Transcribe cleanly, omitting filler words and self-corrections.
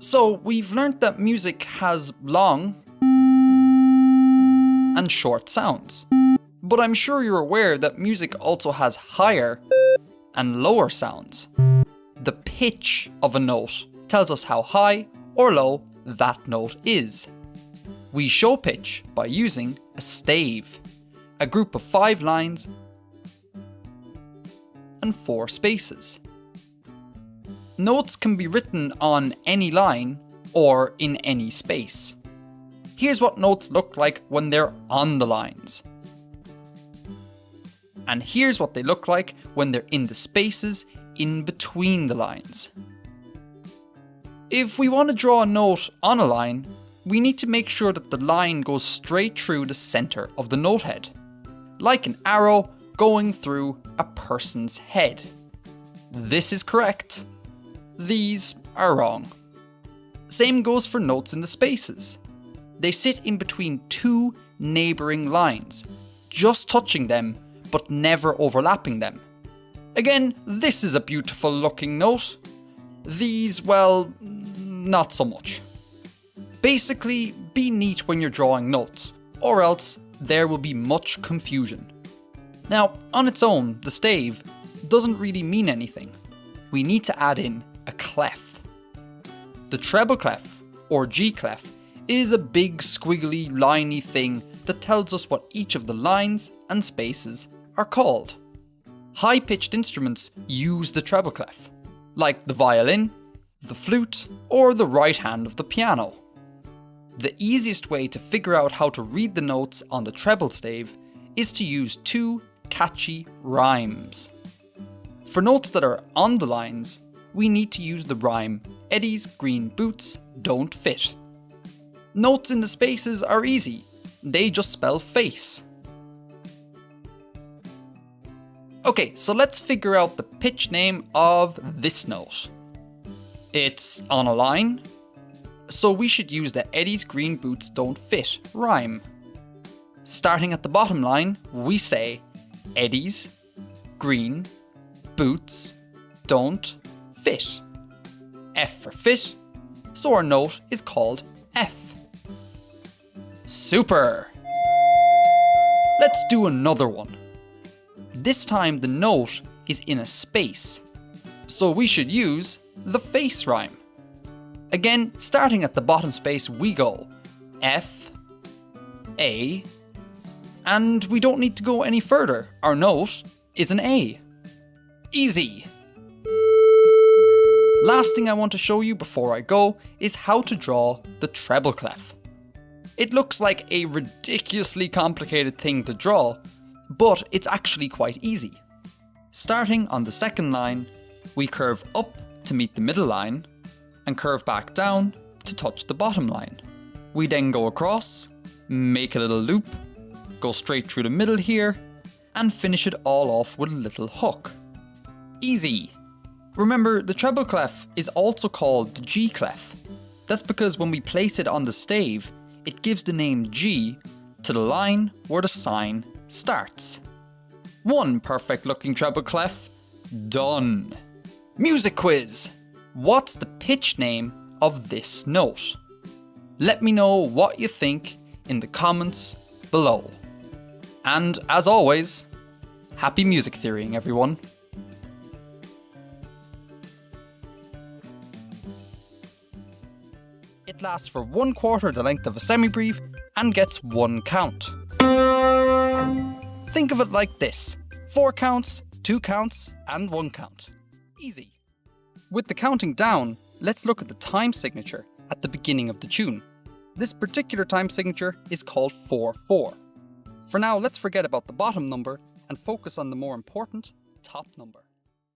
So we've learnt that music has long and short sounds. But I'm sure you're aware that music also has higher and lower sounds. The pitch of a note tells us how high or low that note is. We show pitch by using a stave, a group of 5 lines and 4 spaces. Notes can be written on any line or in any space. Here's what notes look like when they're on the lines. And here's what they look like when they're in the spaces in between the lines. If we want to draw a note on a line, we need to make sure that the line goes straight through the center of the note head, like an arrow going through a person's head. This is correct. These are wrong. Same goes for notes in the spaces. They sit in between 2 neighbouring lines, just touching them but never overlapping them. Again, this is a beautiful looking note. These, well, not so much. Basically, be neat when you're drawing notes, or else there will be much confusion. Now, on its own, the stave doesn't really mean anything. We need to add in a clef. The treble clef, or G clef, is a big squiggly liney thing that tells us what each of the lines and spaces are called. High-pitched instruments use the treble clef, like the violin, the flute, or the right hand of the piano. The easiest way to figure out how to read the notes on the treble stave is to use 2 catchy rhymes. For notes that are on the lines, we need to use the rhyme "Eddie's green boots don't fit." Notes in the spaces are easy, they just spell face. Okay, so let's figure out the pitch name of this note. It's on a line, so we should use the "Eddie's green boots don't fit" rhyme. Starting at the bottom line, we say Eddie's green boots don't fit. F for fit, so our note is called F. Super! Let's do another one. This time the note is in a space, so we should use the face rhyme. Again, starting at the bottom space we go F, A, and we don't need to go any further. Our note is an A. Easy! Last thing I want to show you before I go is how to draw the treble clef. It looks like a ridiculously complicated thing to draw, but it's actually quite easy. Starting on the second line, we curve up to meet the middle line and curve back down to touch the bottom line. We then go across, make a little loop, go straight through the middle here, and finish it all off with a little hook. Easy! Remember, the treble clef is also called the G clef. That's because when we place it on the stave, it gives the name G to the line where the sign starts. One perfect looking treble clef done. Music quiz! What's the pitch name of this note? Let me know what you think in the comments below. And as always, happy music theorying, everyone. It lasts for 1/4 the length of a semibrief and gets 1 count. Think of it like this: 4 counts, 2 counts, and 1 count. Easy. With the counting down, let's look at the time signature at the beginning of the tune. This particular time signature is called 4/4. For now, let's forget about the bottom number and focus on the more important top number.